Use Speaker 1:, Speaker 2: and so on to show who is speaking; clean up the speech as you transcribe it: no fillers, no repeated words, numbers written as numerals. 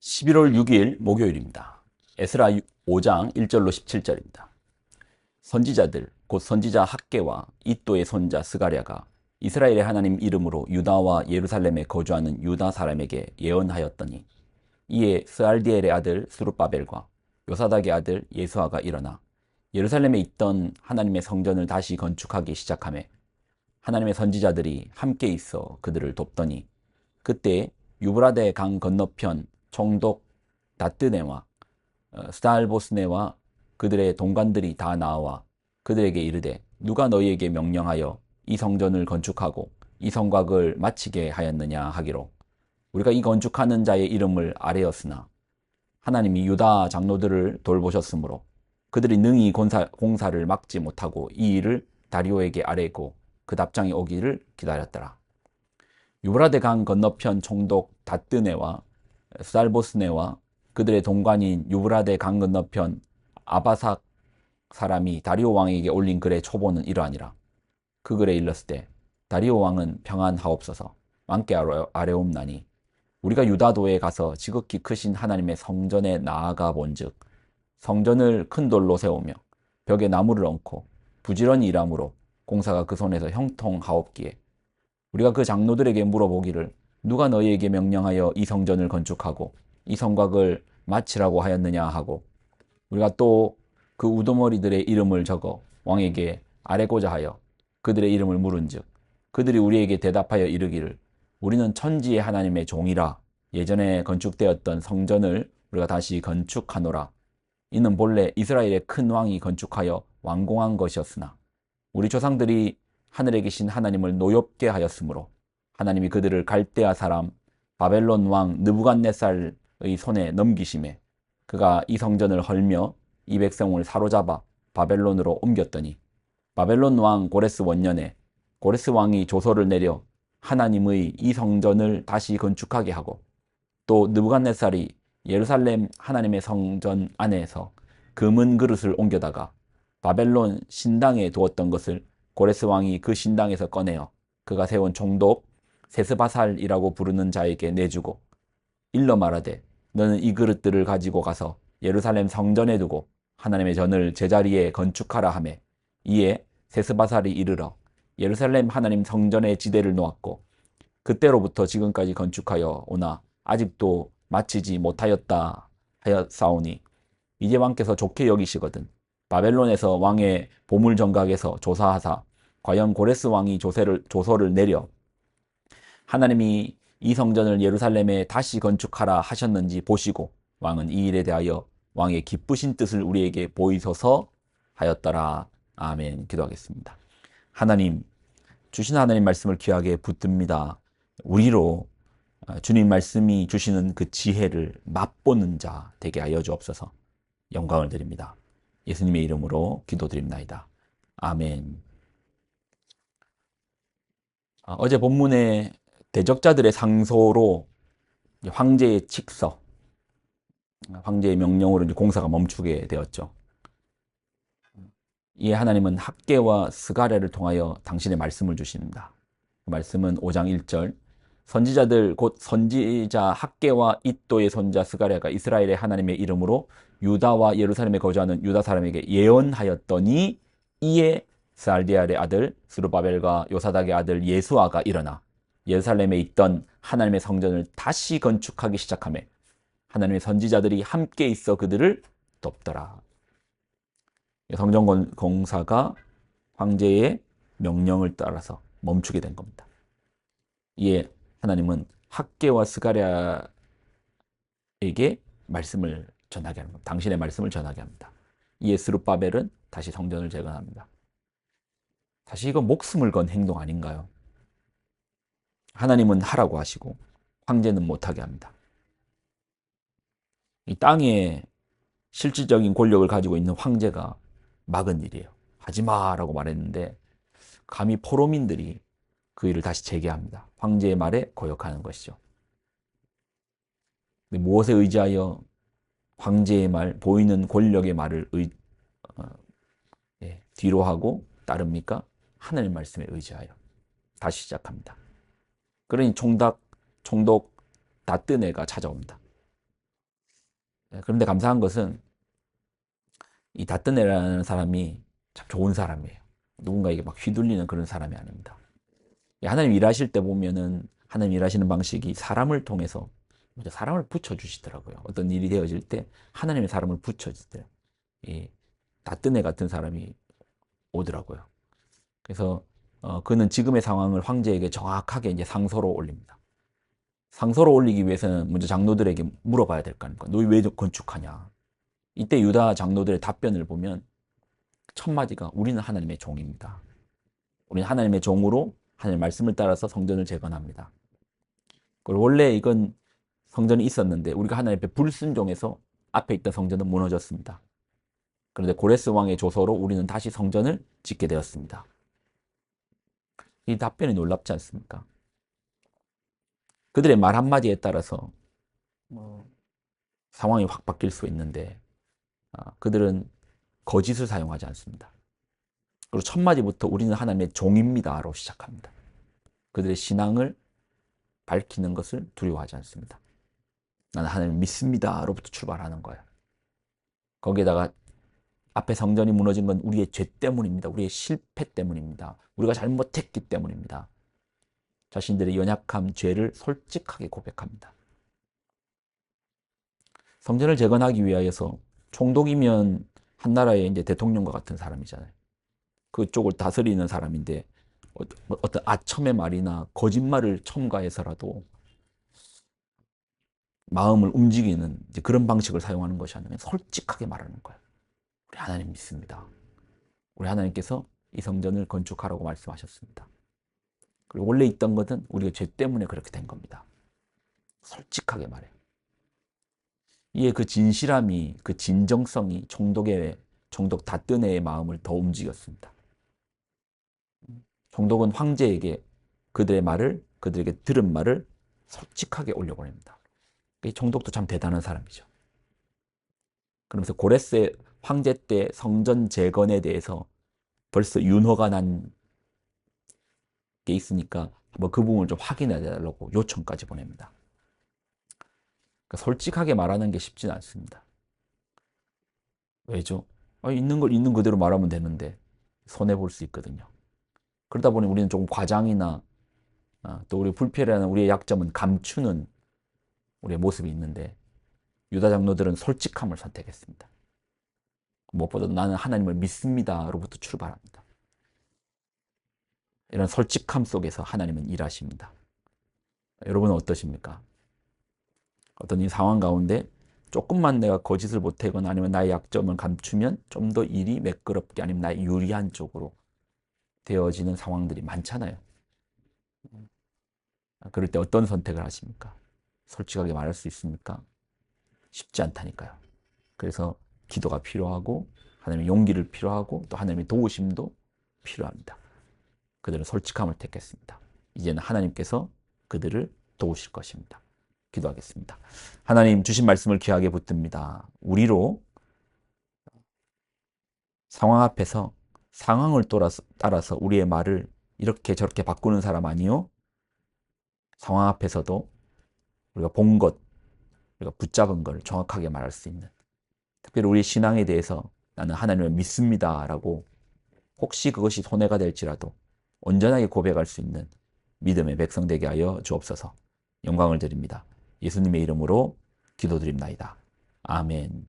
Speaker 1: 11월 6일 목요일입니다. 에스라 5장 1절로 17절입니다. 선지자들 곧 선지자 학개와 이또의 손자 스가랴가 이스라엘의 하나님 이름으로 유다와 예루살렘에 거주하는 유다 사람에게 예언하였더니 이에 스알디엘의 아들 스룹바벨과 요사닥의 아들 예수아가 일어나 예루살렘에 있던 하나님의 성전을 다시 건축하기 시작하매 하나님의 선지자들이 함께 있어 그들을 돕더니 그때 유브라데 강 건너편 총독 다뜨네와 스달보스네와 그들의 동관들이 다 나와 그들에게 이르되 누가 너희에게 명령하여 이 성전을 건축하고 이 성곽을 마치게 하였느냐 하기로 우리가 이 건축하는 자의 이름을 아뢰었으나 하나님이 유다 장로들을 돌보셨으므로 그들이 능히 공사를 막지 못하고 이 일을 다리오에게 아뢰고 그 답장이 오기를 기다렸더라. 유브라데 강 건너편 총독 다뜨네와 스달보스네와 그들의 동관인 유브라데 강 건너편 아바삭 사람이 다리오 왕에게 올린 글의 초본은 이러하니라. 그 글에 일렀을 때 다리오 왕은 평안하옵소서 왕께 아뢰옵나니 우리가 유다도에 가서 지극히 크신 하나님의 성전에 나아가 본즉 성전을 큰 돌로 세우며 벽에 나무를 얹고 부지런히 일함으로 공사가 그 손에서 형통하옵기에 우리가 그 장로들에게 물어보기를 누가 너희에게 명령하여 이 성전을 건축하고 이 성곽을 마치라고 하였느냐 하고 우리가 또 그 우두머리들의 이름을 적어 왕에게 아뢰고자 하여 그들의 이름을 물은즉 그들이 우리에게 대답하여 이르기를 우리는 천지의 하나님의 종이라 예전에 건축되었던 성전을 우리가 다시 건축하노라. 이는 본래 이스라엘의 큰 왕이 건축하여 완공한 것이었으나 우리 조상들이 하늘에 계신 하나님을 노엽게 하였으므로 하나님이 그들을 갈대아 사람 바벨론 왕 느부갓네살의 손에 넘기심에 그가 이 성전을 헐며 이 백성을 사로잡아 바벨론으로 옮겼더니 바벨론 왕 고레스 원년에 고레스 왕이 조서를 내려 하나님의 이 성전을 다시 건축하게 하고 또 느부갓네살이 예루살렘 하나님의 성전 안에서 금은 그릇을 옮겨다가 바벨론 신당에 두었던 것을 고레스 왕이 그 신당에서 꺼내어 그가 세운 총독 세스바살이라고 부르는 자에게 내주고 일러 말하되 너는 이 그릇들을 가지고 가서 예루살렘 성전에 두고 하나님의 전을 제자리에 건축하라 하매 이에 세스바살이 이르러 예루살렘 하나님 성전의 지대를 놓았고 그때로부터 지금까지 건축하여 오나 아직도 마치지 못하였다 하였사오니 이제 왕께서 좋게 여기시거든 바벨론에서 왕의 보물 정각에서 조사하사 과연 고레스 왕이 조서를 내려 하나님이 이 성전을 예루살렘에 다시 건축하라 하셨는지 보시고 왕은 이 일에 대하여 왕의 기쁘신 뜻을 우리에게 보이소서 하였더라. 아멘. 기도하겠습니다. 하나님, 주신 하나님 말씀을 귀하게 붙듭니다. 우리로 주님 말씀이 주시는 그 지혜를 맛보는 자 되게 하여 주옵소서. 영광을 드립니다. 예수님의 이름으로 기도드립나이다. 아멘. 어제 본문에 대적자들의 상소로 황제의 칙서, 황제의 명령으로 이제 공사가 멈추게 되었죠. 이에 하나님은 학개와 스가랴를 통하여 당신의 말씀을 주십니다. 그 말씀은 5장 1절 선지자들 곧 선지자 학개와 이또의 손자 스가랴가 이스라엘의 하나님의 이름으로 유다와 예루살렘에 거주하는 유다 사람에게 예언하였더니 이에 스알디엘의 아들 스룹바벨과 요사닥의 아들 예수아가 일어나 예루살렘에 있던 하나님의 성전을 다시 건축하기 시작하며 하나님의 선지자들이 함께 있어 그들을 돕더라. 성전 공사가 황제의 명령을 따라서 멈추게 된 겁니다. 이에 하나님은 학개와 스가랴에게 말씀을 전하게 합니다. 당신의 말씀을 전하게 합니다. 이에 스룹바벨은 다시 성전을 재건합니다. 사실 이거 목숨을 건 행동 아닌가요? 하나님은 하라고 하시고 황제는 못하게 합니다. 이 땅에 실질적인 권력을 가지고 있는 황제가 막은 일이에요. 하지 마라고 말했는데 감히 포로민들이 그 일을 다시 재개합니다. 황제의 말에 거역하는 것이죠. 무엇에 의지하여 황제의 말, 보이는 권력의 말을 뒤로 하고 따릅니까? 하나님 말씀에 의지하여 다시 시작합니다. 그러니 총독 다뜨네가 찾아옵니다. 그런데 감사한 것은 이 다뜨네라는 사람이 참 좋은 사람이에요. 누군가에게 막 휘둘리는 그런 사람이 아닙니다. 하나님 일하실 때 보면은 하나님 일하시는 방식이 사람을 통해서 사람을 붙여주시더라고요. 어떤 일이 되어질 때 하나님의 사람을 붙여주세요. 이 다뜨네 같은 사람이 오더라고요. 그래서 그는 지금의 상황을 황제에게 정확하게 이제 상소로 올립니다. 상소로 올리기 위해서는 먼저 장로들에게 물어봐야 될 거 아닙니까? 너희 왜 건축하냐? 이때 유다 장로들의 답변을 보면 첫 마디가 우리는 하나님의 종입니다. 우리는 하나님의 종으로 하나님의 말씀을 따라서 성전을 재건합니다. 그리고 원래 이건 성전이 있었는데 우리가 하나님 앞에 불순종해서 앞에 있던 성전은 무너졌습니다. 그런데 고레스 왕의 조서로 우리는 다시 성전을 짓게 되었습니다. 이 답변이 놀랍지 않습니까? 그들의 말 한마디에 따라서 상황이 확 바뀔 수 있는데 그들은 거짓을 사용하지 않습니다. 그리고 첫 마디부터 우리는 하나님의 종입니다로 시작합니다. 그들의 신앙을 밝히는 것을 두려워하지 않습니다. 나는 하나님을 믿습니다로부터 출발하는 거예요. 거기에다가 앞에 성전이 무너진 건 우리의 죄 때문입니다. 우리의 실패 때문입니다. 우리가 잘못했기 때문입니다. 자신들의 연약함, 죄를 솔직하게 고백합니다. 성전을 재건하기 위하여서 총독이면 한 나라의 이제 대통령과 같은 사람이잖아요. 그쪽을 다스리는 사람인데 어떤 아첨의 말이나 거짓말을 첨가해서라도 마음을 움직이는 그런 방식을 사용하는 것이 아니면 솔직하게 말하는 거예요. 우리 하나님 믿습니다. 우리 하나님께서 이 성전을 건축하라고 말씀하셨습니다. 그리고 원래 있던 것은 우리가 죄 때문에 그렇게 된 겁니다. 솔직하게 말해요. 이에 그 진실함이, 그 진정성이 총독 다뜨네의 마음을 더 움직였습니다. 총독은 황제에게 그들에게 들은 말을 솔직하게 올려보냅니다. 이 총독도 참 대단한 사람이죠. 그러면서 고레스 황제 때 성전 재건에 대해서 벌써 윤허가 난 게 있으니까 한번 그 부분을 좀 확인해 달라고 요청까지 보냅니다. 그러니까 솔직하게 말하는 게 쉽지는 않습니다. 왜죠? 있는 걸 있는 그대로 말하면 되는데 손해볼 수 있거든요. 그러다 보니 우리는 조금 과장이나 또 우리 불필요한 우리의 약점은 감추는 우리의 모습이 있는데 유다 장로들은 솔직함을 선택했습니다. 무엇보다 나는 하나님을 믿습니다로부터 출발합니다. 이런 솔직함 속에서 하나님은 일하십니다. 여러분은 어떠십니까? 어떤 이 상황 가운데 조금만 내가 거짓을 못하거나 아니면 나의 약점을 감추면 좀 더 일이 매끄럽게 아니면 나의 유리한 쪽으로 되어지는 상황들이 많잖아요. 그럴 때 어떤 선택을 하십니까? 솔직하게 말할 수 있습니까? 쉽지 않다니까요. 그래서 기도가 필요하고 하나님의 용기를 필요하고 또 하나님의 도우심도 필요합니다. 그들은 솔직함을 택했습니다. 이제는 하나님께서 그들을 도우실 것입니다. 기도하겠습니다. 하나님 주신 말씀을 귀하게 붙듭니다. 우리로 상황 앞에서 상황을 따라서 우리의 말을 이렇게 저렇게 바꾸는 사람 아니요. 상황 앞에서도 우리가 본 것, 우리가 붙잡은 걸 정확하게 말할 수 있는, 특별히 우리 신앙에 대해서 나는 하나님을 믿습니다라고 혹시 그것이 손해가 될지라도 온전하게 고백할 수 있는 믿음의 백성 되게 하여 주옵소서. 영광을 드립니다. 예수님의 이름으로 기도드립나이다. 아멘.